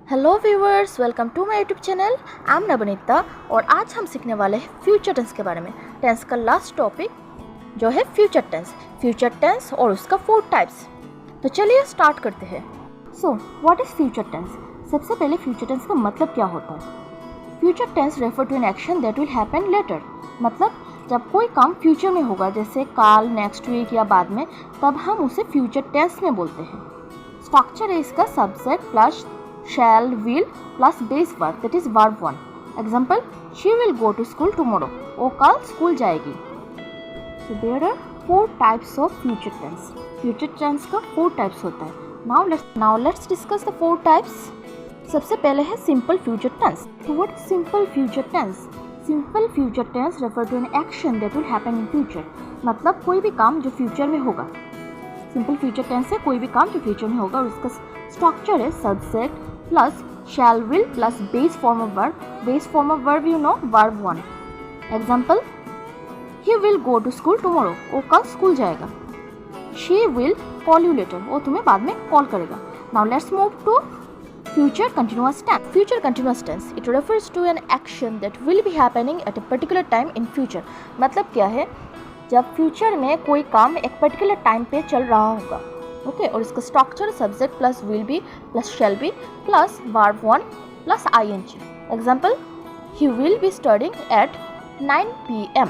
Hello viewers, welcome to my YouTube channel. I am Navneeta और आज हम सीखने वाले हैं फ्यूचर टेंस के बारे में। टेंस का लास्ट टॉपिक जो है फ्यूचर टेंस और उसका 4 टाइप्स। तो चलिए स्टार्ट करते हैं। So what is future tense? सबसे पहले फ्यूचर टेंस का मतलब क्या होता है? Future tense refer to an action that will happen later. मतलब जब कोई काम फ्यूचर में होगा, जैसे काल, नेक्स्ट वीक या बाद में, तब हम उसे फ्यूचर टेंस में बोलते हैं। स्ट्रक्चर है इसका subject plus shall, will plus base verb, that is verb 1. Example, she will go to school tomorrow. वो कल स्कूल जाएगी। So there are 4 types of future tense. Future tense का 4 types होता है। Now let's discuss the 4 types. सबसे पहले है simple future tense. So what is simple future tense? Simple future tense refer to an action that will happen in future. मतलब कोई भी काम जो फ्यूचर में होगा। सिंपल फ्यूचर टेंस है कोई भी काम जो फ्यूचर में होगा और उसका स्ट्रक्चर है subject plus shall, will plus base form of verb. Base form of verb you know, verb 1। Example, he will go to school tomorrow, वो कल स्कूल जाएगा। She will call you later, वो तुम्हें बाद में कॉल करेगा। Now let's move to future continuous tense. Future continuous tense it refers to an action that will be happening at a particular time in future. मतलब क्या है? जब future में कोई काम एक पर्टिकुलर टाइम पे चल रहा होगा, ओके। और इसका structure subject plus will be plus shall be plus verb 1 plus ing। Example, he will be studying at 9 PM।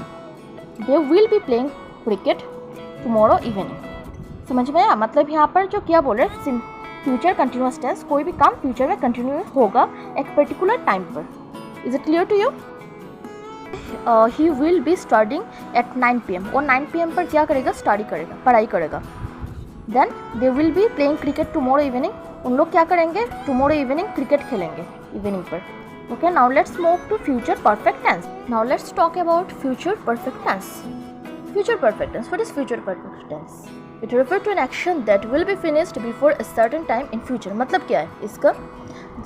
They will be playing cricket tomorrow evening. समझ में आया? मतलब यहाँ पर जो क्या बोल रहे हैं, फ्यूचर कंटिन्यूअस टेंस कोई भी काम फ्यूचर में कंटिन्यू होगा एक पर्टिकुलर टाइम पर। Is it clear to you? He will be studying at 9 PM। वो 9 PM पर क्या करेगा? स्टडी करेगा, पढ़ाई करेगा। Then they will be playing cricket tomorrow evening. उन लोग क्या करेंगे? टुमारो इवनिंग क्रिकेट खेलेंगे इवनिंग पर। Okay, now let's move to future perfect tense. Now let's talk about future perfect tense. Future perfect tense, what is future perfect tense? It refer to an action that will be finished before a certain time in future. मतलब क्या है इसका?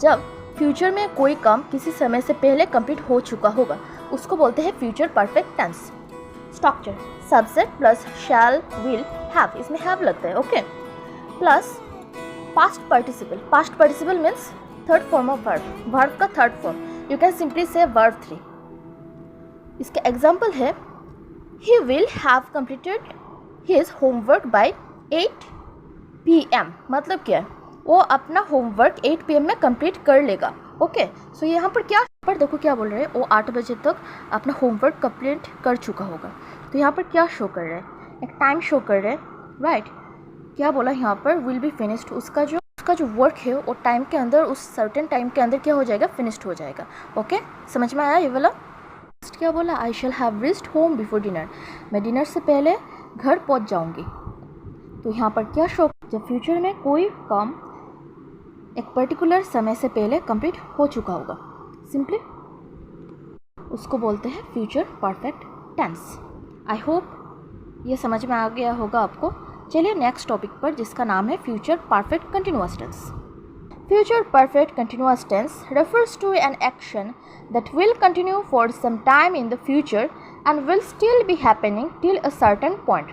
जब future में कोई काम किसी समय से पहले कंप्लीट हो चुका होगा, उसको बोलते हैं future perfect tense. Structure subject plus shall, will, have, इसमें हैव लगता है, okay, plus past participle. Past participle means third form of verb, verb का third form. You can simply say verb 3। इसका एग्जाम्पल है, he will have completed his homework by 8 PM। मतलब क्या है? वो अपना होमवर्क 8 PM में कंप्लीट कर लेगा, ओके। सो यहाँ पर क्या पर देखो क्या बोल रहे हैं, वो 8 बजे तक अपना होमवर्क कंप्लीट कर चुका होगा। तो यहाँ पर क्या शो कर रहे हैं? एक टाइम शो कर रहे हैं, राइट। क्या बोला यहाँ पर? Will be finished. उसका जो वर्क है वो टाइम के अंदर, उस सर्टेन टाइम के अंदर क्या हो जाएगा? फिनिश्ड हो जाएगा, ओके। समझ में आया ये वाला? क्या बोला? I shall have reached home before dinner. मैं डिनर से पहले घर पहुँच जाऊँगी। तो यहाँ पर क्या शो? जब फ्यूचर में कोई काम एक पर्टिकुलर समय से पहले कंप्लीट हो चुका होगा, सिंपली उसको बोलते हैं future perfect tense. I hope ये समझ में आ गया होगा आपको। चलिए नेक्स्ट टॉपिक पर, जिसका नाम है future perfect continuous tense. Future perfect continuous tense refers to an action that will continue for some time in the future and will still be happening till a certain point.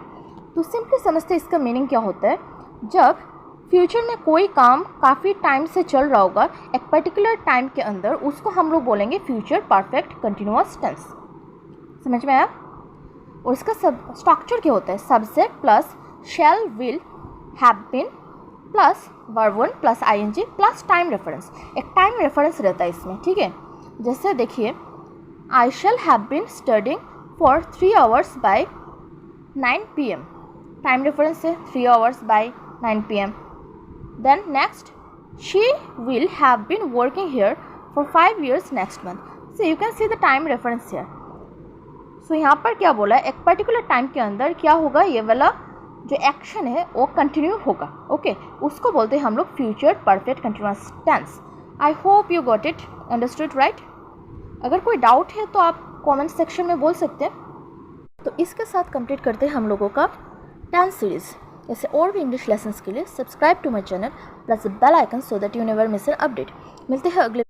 तो simply समझते हैं इसका meaning क्या होता है। जब future में कोई काम काफ़ी टाइम से चल रहा होगा एक पर्टिकुलर टाइम के अंदर, उसको हम लोग बोलेंगे फ्यूचर परफेक्ट कंटिन्यूअस टेंस। समझ में आया? और इसका स्ट्रक्चर क्या होता है? Subject plus shall, will, have been plus verb 1 plus ing plus time reference. एक टाइम रेफरेंस रहता है इसमें, ठीक है। जैसे देखिए, I shall have been studying for 3 hours by 9 PM। Time reference है 3 hours by 9 PM। Then next, she will have been working here for 5 years next month. So you can see the time reference here. So यहाँ पर क्या बोला है? एक particular time के अंदर क्या होगा? ये वाला जो एक्शन है वो कंटिन्यू होगा, ओके। उसको बोलते हैं हम लोग future perfect continuous tense. I hope you got it, understood, right? अगर कोई डाउट है तो आप कमेंट सेक्शन में बोल सकते हैं। तो इसके साथ कंप्लीट करते हैं हम लोगों का टेंस सीरीज़। ऐसे और भी इंग्लिश लेसन्स के लिए subscribe to my channel plus bell icon so that you never miss an update. मिलते हैं अगले